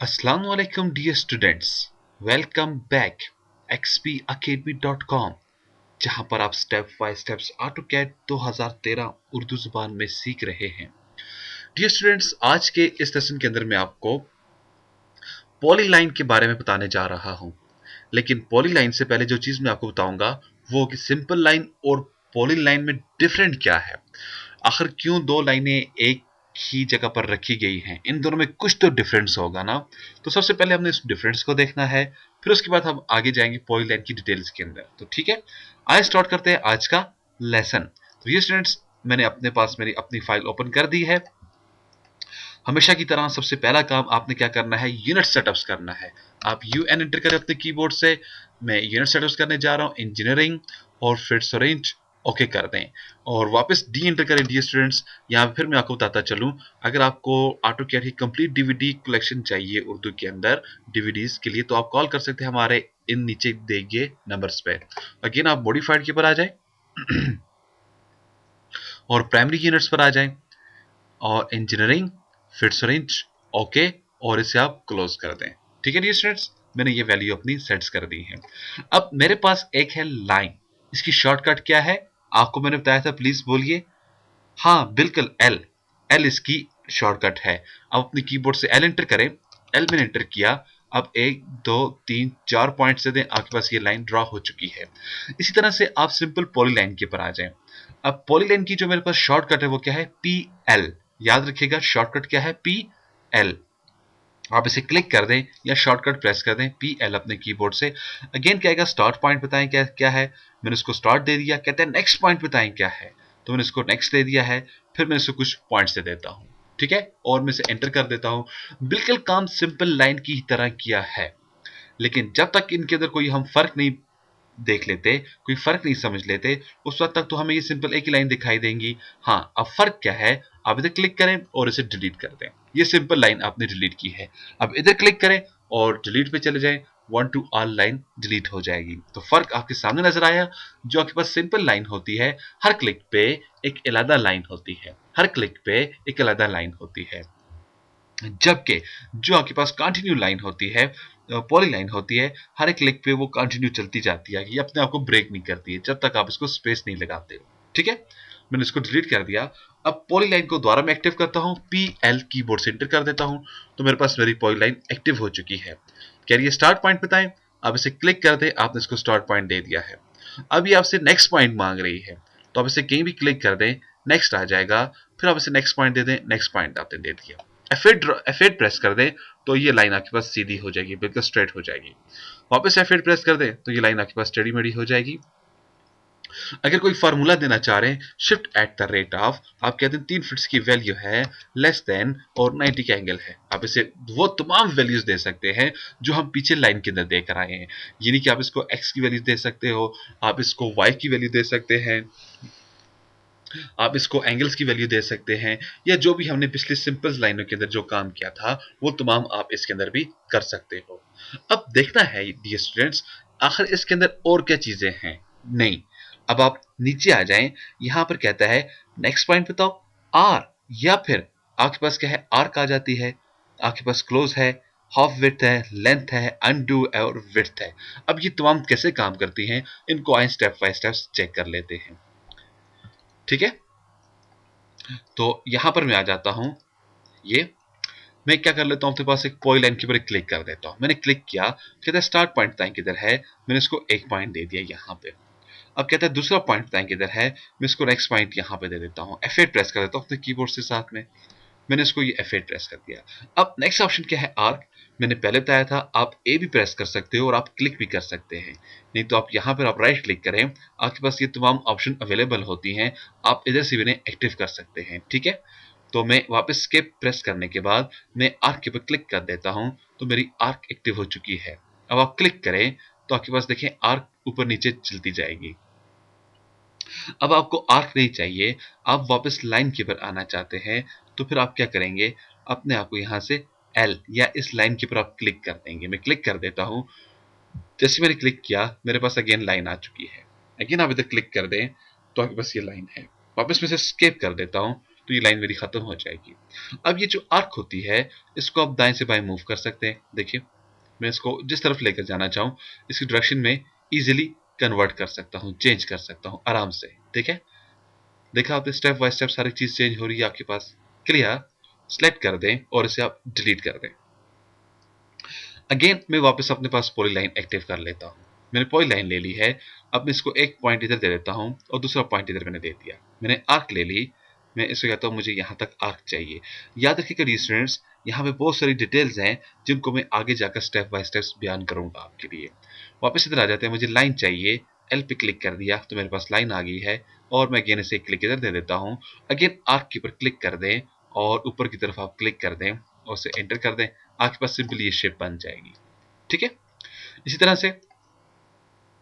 अस्सलाम वालेकुम dear students, welcome back xpacademy.com, जहां पर आप step by steps AutoCAD 2013 Urdu जुबान में सीख रहे हैं। डियर स्टूडेंट्स, आज के इस लेसन के अंदर मैं आपको पॉलीलाइन के बारे में बताने जा रहा हूं। लेकिन पॉलीलाइन से पहले जो चीज मैं आपको बताऊंगा वो कि सिंपल लाइन और पॉलीलाइन में डिफरेंट क्या है। आखिर क्यों दो लाइनें एक ही जगह पर रखी गई हैं, इन दोनों में कुछ तो डिफरेंस होगा ना। तो सबसे पहले हमने इस डिफरेंस को देखना है, फिर उसके बाद हम आगे जाएंगे पॉलीलाइन की डिटेल्स के अंदर। तो ठीक है, आइए स्टार्ट करते हैं आज का लेसन। तो ये स्टूडेंट्स, मैंने अपने पास मेरी अपनी फाइल ओपन कर दी है। हमेशा की तरह सबसे पहला काम आपने क्या करना है, यूनिट सेटअप्स करना है। आप यूएन एंटर करें अपने कीबोर्ड से। मैं यूनिट सेटअप्स करने जा रहा हूं, इंजीनियरिंग, और फिर सरेंज ओके कर दें और वापस डी एंटर करें। डी स्टूडेंट्स, यहाँ फिर मैं आपको बताता चलूं, अगर आपको ऑटोकैड की कंप्लीट डीवीडी कलेक्शन चाहिए उर्दू के अंदर डीवीडीज के लिए, तो आप कॉल कर सकते हैं हमारे इन नीचे दिए गए नंबर्स पे। अगेन आप मॉडिफाइड के ऊपर आ जाएं और प्राइमरी यूनिट्स पर आ जाएं और इंजीनियरिंग, फिर सरेंज ओके, और इसे आप क्लोज कर दें। ठीक है डियर स्टूडेंट्स, मैंने ये वैल्यू अपनी सेट्स कर दी है। अब मेरे पास एक है लाइन, इसकी शॉर्टकट क्या है आपको मैंने बताया था, प्लीज बोलिए। हाँ बिल्कुल, एल। एल इसकी शॉर्टकट है। अब अपने कीबोर्ड से एल एंटर करें। एल मैंने एंटर किया। अब 1 2 3 4 पॉइंट से दें, आपके पास ये लाइन ड्रॉ हो चुकी है। इसी तरह से आप सिंपल पॉलीलाइन के ऊपर आ जाएं। अब पॉलीलाइन की जो मेरे पास शॉर्टकट है वो क्या है, पी एल। याद रखिएगा शॉर्टकट क्या है, पी एल। आप इसे क्लिक कर दें या शॉर्टकट प्रेस कर दें पी एल अपने कीबोर्ड से। अगेन क्या आएगा, स्टार्ट पॉइंट बताएं क्या क्या है। मैंने उसको स्टार्ट दे दिया। कहते हैं नेक्स्ट पॉइंट बताएं क्या है, तो मैंने इसको नेक्स्ट दे दिया है। फिर मैं इसको कुछ पॉइंट्स दे देता हूं, ठीक है, और मैं इसे एंटर कर देता हूं। बिल्कुल काम सिंपल लाइन की तरह किया है, लेकिन जब तक इनके अंदर कोई हम फर्क नहीं देख लेते, कोई फर्क नहीं समझ लेते, उस वक्त तक तो हमें ये सिंपल एक ही लाइन दिखाई देंगी। हाँ, अब फर्क क्या है, आप इधर क्लिक करें और इसे डिलीट कर दें। ये सिंपल लाइन आपने डिलीट की है। अब इधर क्लिक करें और डिलीट पे चले जाएं, one two all line delete हो जाएगी। तो फर्क आपके सामने नजर आया। जो आपके पास सिंपल लाइन होती है, हर क्लिक पे एक अलग लाइन होती है, हर क्लिक पे एक अलग लाइन होती है। जबकि जो आपके पास कंटिन्यू लाइन होती है, पॉली लाइन होती है, हर एक क्लिक पे वो कंटिन्यू चलती जाती है, ये अपने आप को ब्रेक नहीं करती है जब तक आप इसको स्पेस नहीं लगाते हो। ठीक है, मैंने इसको डिलीट कर दिया। अब पॉली लाइन को दोबारा मैं एक्टिव करता हूं, पी एल कीबोर्ड से एंटर कर देता हूं, तो मेरे पास मेरी पॉली लाइन एक्टिव हो चुकी है। कह रही है स्टार्ट पॉइंट बताएं। आप इसे क्लिक कर दे, आपने इसको स्टार्ट पॉइंट दे दिया है। अब ये आपसे नेक्स्ट पॉइंट मांग रही है, तो आप इसे कहीं भी क्लिक कर दें, नेक्स्ट आ जाएगा। फिर आप इसे नेक्स्ट पॉइंट दे दें, नेक्स्ट पॉइंट आपने दे दिया। F8 प्रेस कर दें तो ये लाइन आपके पास सीधी हो जाएगी, बिल्कुल स्ट्रेट हो जाएगी। वापस F8 प्रेस कर दें तो ये लाइन आपके पास टेढ़ी मेढ़ी हो जाएगी। अगर कोई फार्मूला देना चाह रहे हैं, shift at the rate of, आप कहते हैं 3 फिट्स की वैल्यू है, लेस देन और 90 का एंगल है, आप इसे वो तमाम वैल्यूज दे सकते हैं जो हम पीछे लाइन के अंदर देकर आए हैं। यानी कि आप इसको x की वैल्यू दे सकते हो, आप इसको y की वैल्यू दे सकते हैं, आप इसको एंगल्स की वैल्यू दे सकते हैं, या जो भी हमने पिछले सिंपल लाइनों के अंदर जो काम किया था वो तमाम आप इसके अंदर भी कर सकते हो। अब देखना है डियर स्टूडेंट्स, आखिर इसके अंदर और क्या चीजें हैं। नहीं, अब आप नीचे आ जाएं, यहां पर कहता है नेक्स्ट पॉइंट बताओ, आर, या फिर आपके पास क्या है, आर्क आ जाती है, आपके पास क्लोज है, हाफ विड्थ है, लेंथ है, अनडू और विड्थ है। अब ये तमाम कैसे काम करती हैं, इनको आए स्टेप बाय स्टेप चेक कर लेते हैं। ठीक है, तो यहां पर मैं आ जाता हूं। ये मैं क्या कर लेता हूं, अपने पास एक पॉइंट लाइन के ऊपर क्लिक कर देता हूं। मैंने क्लिक किया, कहता है स्टार्ट पॉइंट बताएं किधर है, मैंने इसको एक पॉइंट दे दिया यहां पे। अब कहता है दूसरा पॉइंट बताएं किधर है, मैं इसको नेक्स्ट पॉइंट यहां पे दे देता हूं। F8 प्रेस कर देता हूं अपने कीबोर्ड से साथ में, मैंने इसको ये F8 प्रेस कर दिया। अब नेक्स्ट ऑप्शन क्या है, आर्क। मैंने पहले बताया था आप ए भी प्रेस कर सकते हो और आप क्लिक भी कर सकते हैं, नहीं तो आप यहां पर आप राइट क्लिक करें, आपके पास ये तमाम ऑप्शन अवेलेबल होती हैं, आप इधर से भी इन्हें एक्टिव कर सकते हैं। ठीक है, तो मैं वापस स्केप प्रेस करने के बाद मैं आर्क के ऊपर क्लिक कर देता हूं, तो मेरी आर्क एक्टिव हो चुकी है। अब आप क्लिक करें तो आपके पास देखें आर्क ऊपर नीचे चलती जाएगी। अब आपको आर्क नहीं चाहिए, आप वापस लाइन के ऊपर आना चाहते हैं, तो फिर आप क्या करेंगे, अपने आप को यहां से एल या इस लाइन के ऊपर आप क्लिक कर देंगे। मैं क्लिक कर देता हूं, जैसे मैंने क्लिक किया मेरे पास अगेन लाइन आ चुकी है। अगेन आप इधर क्लिक कर दें तो आपके पास ये लाइन है। वापस मैं इसे स्केप कर देता हूं, तो ये लाइन मेरी खत्म हो जाएगी। अब ये जो आर्क होती है इसको आप दाएं से बाएं मूव कर सकते हैं। देखिए मैं इसको जिस तरफ लेकर जाना चाहूँ इसकी डायरेक्शन में इजीली कन्वर्ट कर सकता हूँ, चेंज कर सकता हूँ आराम से। ठीक है, देखा आपने स्टेप बाय स्टेप सारी चीज चेंज हो रही है आपके पास। क्लियर, सेलेक्ट कर दें और इसे आप डिलीट कर दें। अगेन मैं वापस अपने पास पॉली लाइन एक्टिव कर लेता हूँ। मैंने पॉली लाइन ले ली है, अब मैं इसको एक पॉइंट इधर दे देता हूँ और दूसरा पॉइंट इधर मैंने दे दिया। मैंने आर्क ले ली, मैं इसको कहता हूँ मुझे यहाँ तक आर्क चाहिए। याद रखिएगा स्टूडेंट्स, यहाँ पे बहुत सारी डिटेल्स हैं जिनको मैं आगे जाकर स्टेप बाय स्टेप बयान करूंगा आपके लिए। वापस इधर आ जाते हैं, मुझे लाइन चाहिए, एल पे क्लिक कर दिया तो मेरे पास लाइन आ गई है और मैं अगेन इसे क्लिक इधर दे देता हूँ। अगेन आर्क के ऊपर क्लिक कर दें और ऊपर की तरफ आप क्लिक कर दें और उसे एंटर कर दें, आपके पास सिंपली ये शेप बन जाएगी। ठीक है, इसी तरह से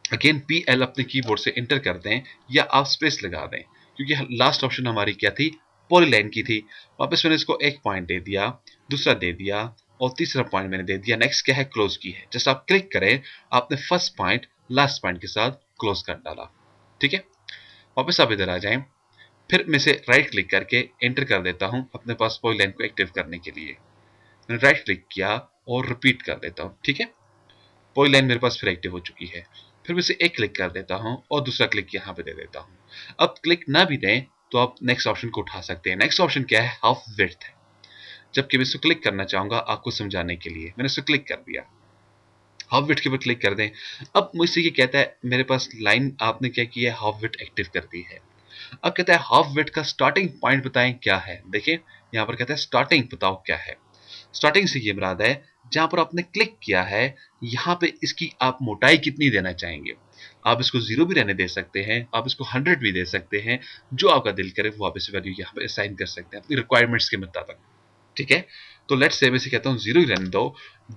अगेन पी एल अपने कीबोर्ड से एंटर कर दें या आप स्पेस लगा दें, क्योंकि लास्ट ऑप्शन हमारी क्या थी, पॉलीलाइन की थी। वापस मैंने इसको एक पॉइंट दे दिया, दूसरा दे दिया और तीसरा पॉइंट मैंने दे दिया। नेक्स्ट क्या है, क्लोज की है। जस्ट आप क्लिक करें, आपने फर्स्ट पॉइंट लास्ट पॉइंट के साथ क्लोज कर डाला। ठीक है, वापस आप इधर आ जाएं, फिर मैं से राइट क्लिक करके एंटर कर देता हूं अपने पास पॉलीलाइन को एक्टिव करने के लिए। मैंने राइट क्लिक किया और रिपीट कर देता हूं। ठीक है, पॉली लाइन मेरे पास फिर एक्टिव हो चुकी है। फिर मैं इसे एक क्लिक कर देता हूं और दूसरा क्लिक यहां पे दे देता हूं। अब क्लिक ना भी दें तो आप नेक्स्ट ऑप्शन को उठा सकते हैं। नेक्स्ट ऑप्शन क्या है, हाफ विड्थ है, जबकि मैं इसको क्लिक करना चाहूंगा आपको समझाने के लिए। मैंने इसको क्लिक कर दिया, हाफ विड्थ के ऊपर क्लिक कर दें। अब मुझसे ये कहता है मेरे पास लाइन आपने क्या किया है, हाफ विड्थ एक्टिव कर दी है। अब कहता है हाफ विड्थ का स्टार्टिंग पॉइंट बताएं क्या है। देखिए यहाँ पर कहता है स्टार्टिंग बताओ क्या है। स्टार्टिंग से ये मुराद है जहां पर आपने क्लिक किया है, यहाँ पे इसकी आप मोटाई कितनी देना चाहेंगे। आप इसको 0 भी रहने दे सकते हैं, आप इसको 100 भी दे सकते हैं, जो आपका दिल करे वो आप इस वैल्यू यहाँ पे असाइन कर सकते हैं अपनी रिक्वायरमेंट्स के मुताबिक। ठीक है, तो लेट्स से मैं इसे कहता हूँ 0 ही रहने दो।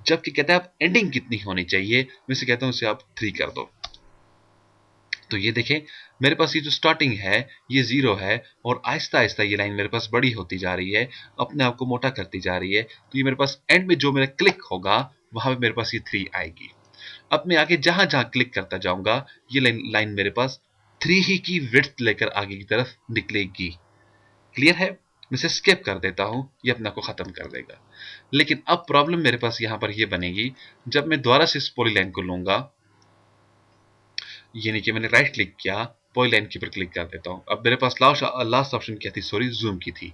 जबकि कहता है आप एंडिंग कितनी होनी चाहिए, मैं इसे कहता हूँ इसे आप 3 कर दो। तो ये देखें मेरे पास ये जो स्टार्टिंग है ये 0 है और आहिस्ता आहिस्ता ये लाइन मेरे पास बड़ी होती जा रही है, अपने आप को मोटा करती जा रही है। तो ये मेरे पास एंड में जो मेरा क्लिक होगा वहां पे मेरे पास ये 3 आएगी। अब मैं आगे जहां जहां क्लिक करता जाऊंगा ये लाइन मेरे पास 3 ही की विड्थ लेकर आगे की तरफ निकलेगी। क्लियर है, मैं इसे स्किप कर देता हूं, ये अपने आप को खत्म कर देगा। लेकिन अब प्रॉब्लम मेरे पास यहां पर ये बनेगी, जब मैं दोबारा से इस पॉली लाइन को लूंगा, यानी कि मैंने राइट क्लिक किया, पॉली लाइन के ऊपर क्लिक कर देता हूं। अब मेरे पास लास्ट ऑप्शन क्या थी, सॉरी जूम की थी,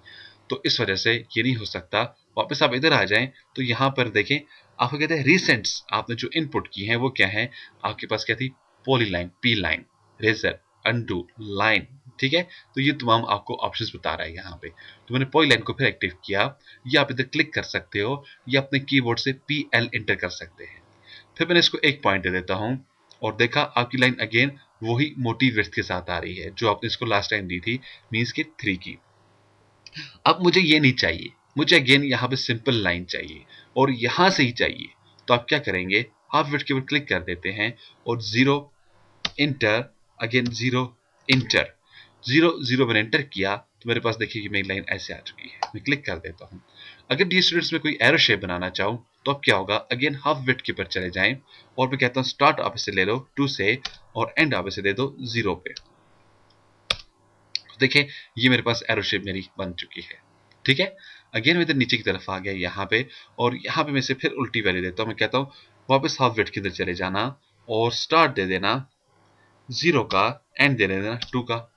तो इस वजह से ये नहीं हो सकता। वापस आप इधर आ जाएं तो यहां पर देखें आपको कहते हैं रिसेंट्स, आपने जो इनपुट की है वो क्या है, आपके पास क्या थी, poly line, P line, razor, undo, line. ठीक है, तो ये तमाम आपको ऑप्शंस बता रहा है यहाँ पे। तो मैंने पॉली लाइन को फिर एक्टिव किया, या आप इधर क्लिक कर सकते हो या अपने कीबोर्ड से पी एल एंटर कर सकते हैं। फिर मैंने इसको एक पॉइंट दे देता हूं और देखा आपकी लाइन अगेन वही मोटी विड्थ के साथ आ रही है जो आपने इसको लास्ट टाइम दी थी, मींस के 3 की। अब मुझे ये नहीं चाहिए, मुझे अगेन यहाँ पे सिंपल लाइन चाहिए और यहां से ही चाहिए। तो आप क्या करेंगे, हाफ विड्थ के ऊपर क्लिक कर देते हैं और 0 इंटर, अगेन 0 इंटर, 0 0 मैंने एंटर किया तो मेरे पास देखिए कि मेरी लाइन ऐसे आ चुकी है। मैं क्लिक कर देता हूं। अगर डी स्टूडेंट्स में कोई एरो शेप बनाना चाहूं तो अब क्या होगा, अगेन हाफ विड्थ के ऊपर चले जाएं और मैं कहता हूं स्टार्ट आप इसे ले लो 2 से और एंड आप इसे दे दो 0 पे। देखिए ये मेरे पास एरो शेप मेरी बन चुकी है। ठीक है, अगेन मैं इधर नीचे की तरफ आ गया यहाँ पे और यहाँ पे मैं इसे फिर उल्टी वैल्यू देता हूँ। मैं कहता हूँ वापस हाफ विड्थ के अंदर चले जाना और स्टार्ट दे देना 0 का, एंड दे देना 2 का।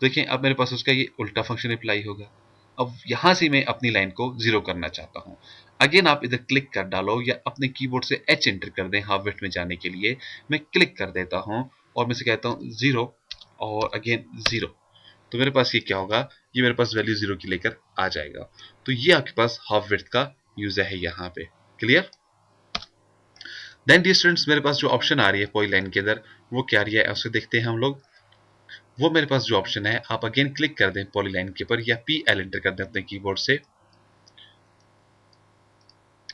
देखिए अब मेरे पास उसका ये उल्टा फंक्शन अप्लाई होगा। अब यहां से मैं अपनी लाइन को 0 करना चाहता हूं। अगेन आप इधर क्लिक कर डालो या अपने कीबोर्ड से H एंटर कर दें हाफ विड्थ में जाने के लिए। मैं क्लिक कर देता हूं और मैं से कहता हूं 0 और अगेन 0। तो मेरे पास ये क्या होगा, ये मेरे पास वैल्यू 0 की लेकर आ जाएगा। तो ये आपके पास हाफ विड्थ का यूज है यहाँ पे। क्लियर, देन डी स्टूडेंट्स मेरे पास जो ऑप्शन आ रही है पॉली लाइन के अंदर वो क्या आ रही है उसे देखते हैं हम लोग। वो मेरे पास जो ऑप्शन है, आप अगेन क्लिक कर दें पॉली लाइन के ऊपर या पी एल एंटर कर दें अपने कीबोर्ड से।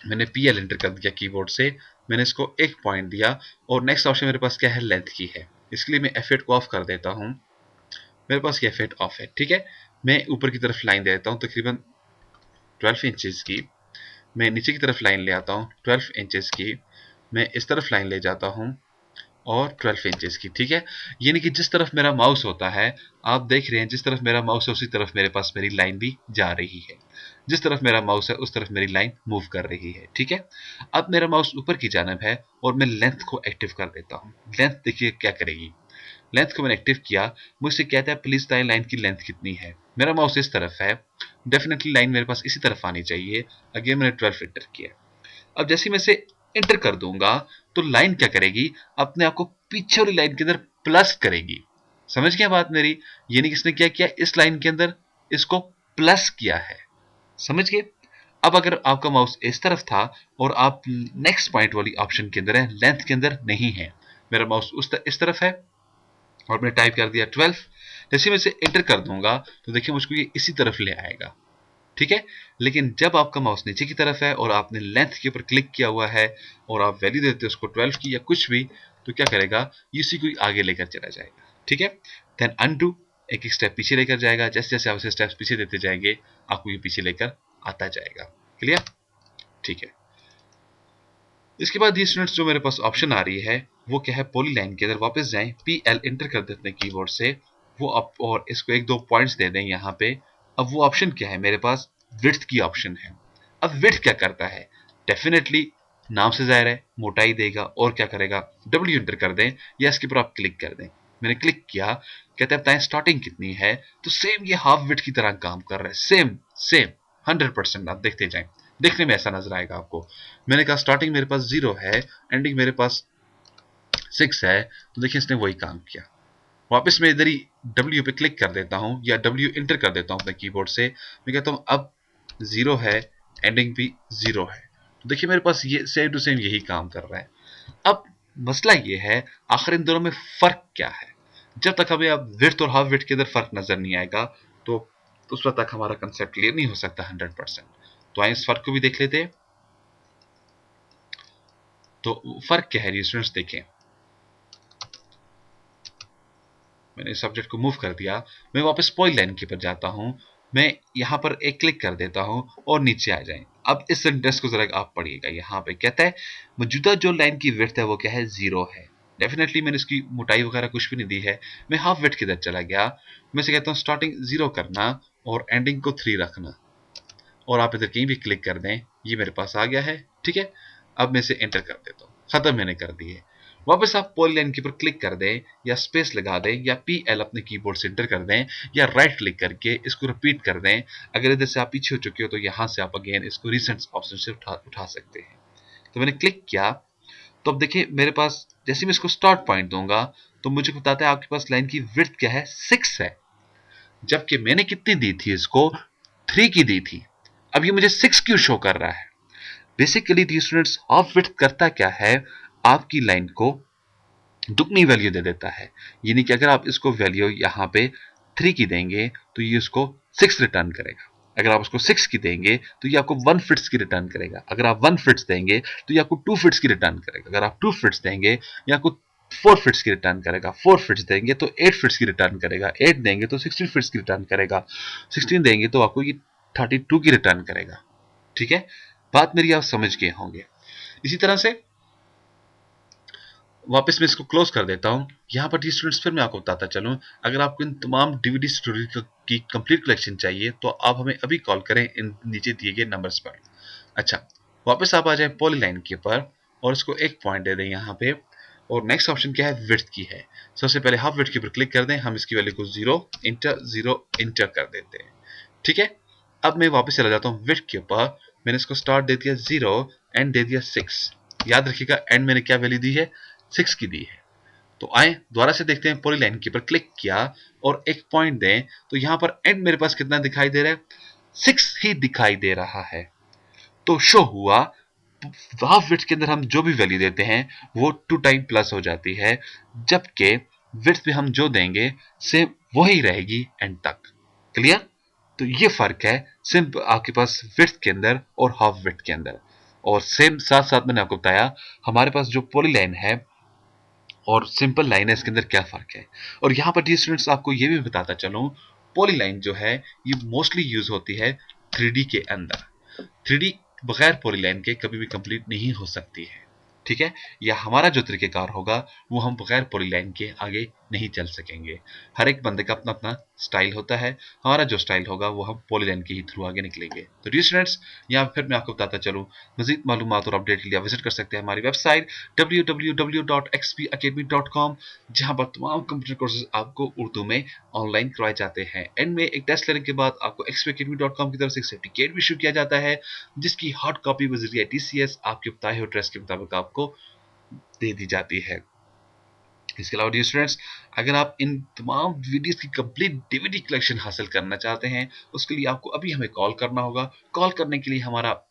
मैंने पी एल एंटर कर दिया कीबोर्ड से, मैंने इसको एक पॉइंट दिया और नेक्स्ट ऑप्शन मेरे पास क्या है, लेंथ की है। इसके लिए मैं F8 को ऑफ कर देता हूं। मेरे पास ये F8 ऑफ है। ठीक है, मैं ऊपर की तरफ लाइन दे देता हूं तकरीबन 12 इंचेस की। मैं नीचे की तरफ लाइन ले आता हूं 12 इंचेस की। मैं इस तरफ लाइन ले जाता हूं और 12 इंचेस की, ठीक है। यानी कि जिस तरफ मेरा माउस होता है, आप देख रहे हैं जिस तरफ मेरा माउस है उसी तरफ मेरे पास मेरी लाइन भी जा रही है। जिस तरफ मेरा माउस है उस तरफ मेरी लाइन मूव कर रही है, ठीक है। अब मेरा माउस ऊपर की जानिब है और मैं लेंथ को एक्टिव कर देता हूँ। लेंथ देखिए क्या करेगी। लेंथ को मैंने एक्टिव किया, मुझसे कहता है प्लीज बताएं लाइन की लेंथ कितनी है। मेरा माउस इस तरफ है, डेफिनेटली लाइन मेरे पास इसी तरफ आनी चाहिए। अगेन मैंने 12 इंटर किया। अब जैसे मैं इसे इंटर कर दूंगा तो लाइन क्या करेगी, अपने आप को पीछे वाली लाइन के अंदर प्लस करेगी। समझ गया बात मेरी। यानी किसने क्या किया, इस लाइन के अंदर इसको प्लस किया है। समझ गए। अब अगर आपका माउस इस तरफ था और आप नेक्स्ट पॉइंट वाली ऑप्शन के अंदर है, लेंथ के अंदर नहीं है, मेरा माउस इस तरफ है और मैंने टाइप कर दिया 12। जैसे मैं इसे एंटर कर दूंगा तो देखिए मुझको ये इसी तरफ ले आएगा, ठीक है। लेकिन जब आपका माउस नीचे की तरफ है और आपने लेंथ के ऊपर क्लिक किया हुआ है और आप वैल्यू देते हो उसको 12 की या कुछ भी, तो क्या करेगा, इसी को आगे लेकर चला जाएगा, ठीक है। देन अनडू, एक एक स्टेप पीछे लेकर जाएगा। जैसे जैसे आप इसे स्टेप्स पीछे देते जाएंगे आपको ये पीछे लेकर आता जाएगा। क्लियर, ठीक है। इसके बाद ये स्टूडेंट्स जो मेरे पास ऑप्शन आ रही है वो क्या है, पॉलीलाइन के अंदर वापस जाएं, PL इंटर कर देते हैं कीबोर्ड से, वो आप और इसको एक दो पॉइंट्स दे दें यहाँ पे। अब वो ऑप्शन क्या है मेरे पास, विड्थ की ऑप्शन है। अब विड्थ क्या करता है, डेफिनेटली नाम से जाहिर है मोटाई देगा और क्या करेगा, W इंटर कर दें या इसके ऊपर आप क्लिक कर दें। मैंने क्लिक किया, कहते हैं बताएं स्टार्टिंग कितनी है, तो सेम ये हाफ विड्थ की तरह काम कर रहा है, सेम सेम 100%। आप देखते जाएं, देखने में ऐसा नजर आएगा आपको। मैंने कहा स्टार्टिंग मेरे पास 0 है, एंडिंग मेरे पास 6 है, तो देखिए इसने वही काम किया। वापस मैं इधर ही W पे क्लिक कर देता हूं या W इंटर कर देता हूं अपने कीबोर्ड से। मैं कहता हूं अब 0 है, एंडिंग भी 0 है, तो देखिए मेरे पास ये सेम टू सेम यही काम कर रहा है। अब मसला ये है आखिर इन दोनों में फर्क क्या है। जब तक हमें अब विड्थ और हाफ विड्थ के अंदर फर्क नजर नहीं आएगा तो उस वक्त तक हमारा कंसेप्ट क्लियर नहीं हो सकता 100%। तो आइए इस फर्क को भी देख लेते हैं। तो फर्क क्या है स्टूडेंट्स, देखें। मैंने सब्जेक्ट को मूव कर दिया, मैं वापस पॉइंट लाइन के ऊपर जाता हूं, मैं यहां पर एक क्लिक कर देता हूं और नीचे आ जाएं। अब इस सेंटेंस को जरा आप पढ़िएगा। यहां पे कहता है मौजूदा जो लाइन की विड्थ है वो क्या है, 0 है। डेफिनेटली मैंने इसकी मोटाई वगैरह कुछ भी नहीं दी है। मैं हाफ विड्थ की तरफ चला गया, मैं से कहता हूं स्टार्टिंग 0 करना और एंडिंग को 3 रखना, और आप इधर कहीं भी क्लिक कर दें, ये मेरे पास आ गया है, ठीक है। अब मैं इसे एंटर कर देता हूँ, खत्म मैंने कर दी है। वापस आप पॉलीलाइन के ऊपर क्लिक कर दें या स्पेस लगा दें या PL अपने कीबोर्ड से एंटर कर दें या राइट क्लिक करके इसको रिपीट कर दें। अगर इधर से आप पीछे हो चुके हो तो यहाँ से आप अगेन इसको रिसेंट ऑप्शन से उठा सकते हैं। तो मैंने क्लिक किया, तो अब देखिए मेरे पास जैसे मैं इसको स्टार्ट पॉइंट दूंगा तो मुझे बताता है आपके पास लाइन की विड्थ क्या है, 6 है, जबकि मैंने कितनी दी थी इसको, 3 की दी थी। अब ये मुझे 6 क्यों शो कर रहा है। Basically the students half width करता क्या है, आपकी लाइन को दुगनी वैल्यू दे देता है। यानी कि अगर आप इसको वैल्यू यहाँ पे 3 की देंगे तो ये उसको 6 रिटर्न करेगा। अगर आप उसको 6 की देंगे तो ये आपको 1 फिट्स की रिटर्न करेगा। अगर आप 1 फिट्स देंगे तो ये आपको 2 फिट्स की रिटर्न करेगा। अगर आप 2 फिट्स देंगे ये आपको 4 फिट्स की रिटर्न करेगा। 4 फिट्स देंगे तो 8 फिट्स की रिटर्न करेगा। 8 देंगे तो 16 फिट्स की रिटर्न करेगा। 16 देंगे तो आपको ये 32 की रिटर्न करेगा। ठीक है, बात मेरी आप समझ गए होंगे। इसी तरह से वापस मैं इसको क्लोज कर देता हूं। यहां पर स्टूडेंट्स फिर मैं आपको बताता चलूं, अगर आपको इन तमाम DVD स्टोरी की कंप्लीट कलेक्शन चाहिए तो आप हमें अभी कॉल करें इन नीचे दिए गए नंबर्स पर। अच्छा, वापस आप आ जाएं पॉलीलाइन के ऊपर और इसको एक पॉइंट दे दें यहाँ पे, और नेक्स्ट ऑप्शन क्या है, विड्थ की है। सबसे पहले हाफ विड्थ के ऊपर क्लिक कर दें, हम इसकी वैल्यू को 0 इंटर कर देते हैं। ठीक है, अब मैं वापस चला जाता हूँ विड्थ के ऊपर। मैंने इसको स्टार्ट दे दिया 0, एंड दे दिया 6। याद रखिएगा एंड मैंने क्या वैल्यू दी है, 6 की दी है। तो आए दोबारा से देखते हैं, पॉलीलाइन के ऊपर क्लिक किया और एक पॉइंट दें, तो यहां पर एंड मेरे पास कितना दिखाई दे रहा है, 6 ही दिखाई दे रहा है। तो शो हुआ हाफ विड्थ के अंदर हम जो भी वैल्यू देते हैं वो 2 टाइम प्लस हो जाती है, जबकि विड्थ पे हम जो देंगे सेम वही रहेगी एंड तक। क्लियर। तो ये फर्क है सिर्फ आपके पास विड्थ के अंदर और हाफ विड्थ के अंदर। और सेम साथ साथ मैंने आपको बताया हमारे पास जो पॉलीलाइन है और सिंपल लाइन है इसके अंदर क्या फर्क है। और यहाँ पर जी स्टूडेंट्स आपको ये भी बताता चलूं, पॉलीलाइन जो है ये मोस्टली यूज होती है 3D के अंदर। 3D बगैर पॉलीलाइन के कभी भी कंप्लीट नहीं हो सकती है। ठीक है, या हमारा जो तरीक़ेकार होगा वो हम बगैर पॉलीलाइन के आगे नहीं चल सकेंगे। हर एक बंदे का अपना-अपना स्टाइल होता है, हमारा जो स्टाइल होगा वो हम पॉलीलाइन के ही थ्रू आगे निकलेंगे। तो डियर स्टूडेंट्स, यहाँ फिर मैं आपको बताता चलूँ, मज़ीद मालूमात और अपडेट के लिए आप विज़िट कर सकते हैं हमारी वेबसाइट www.xpacademy.com, जहाँ पर तमाम कंप्यूटर कोर्सेज़ आपको उर्दू में ऑनलाइन करवाए जाते हैं। एंड में एक टेस्ट लेने के बाद आपको xpacademy.com की तरफ से एक सर्टिफिकेट भी इश्यू किया जाता है, जिसकी हार्ड कॉपी बज़रिया TCS आपके बताए हुए एड्रेस के मुताबिक आपको दे दी जाती है। इसके अलावा डियर स्टूडेंट्स, अगर आप इन तमाम वीडियोस की कंप्लीट डीवीडी कलेक्शन हासिल करना चाहते हैं, उसके लिए आपको अभी हमें कॉल करना होगा। कॉल करने के लिए हमारा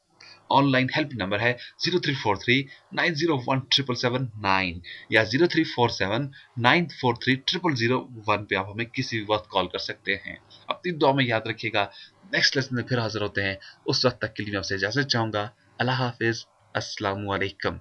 ऑनलाइन हेल्प नंबर है 0343 901777 या 0347 943 0001 पे आप हमें किसी भी वक्त कॉल कर सकते हैं। अपनी दुआ में याद रखिएगा। नेक्स्ट लेसन में फिर हाजिर होते हैं। उस वक्त तक के लिए मैं आपसे इजाजत चाहूंगा। अल्लाह हाफिज। अस्सलामु अलैकुम।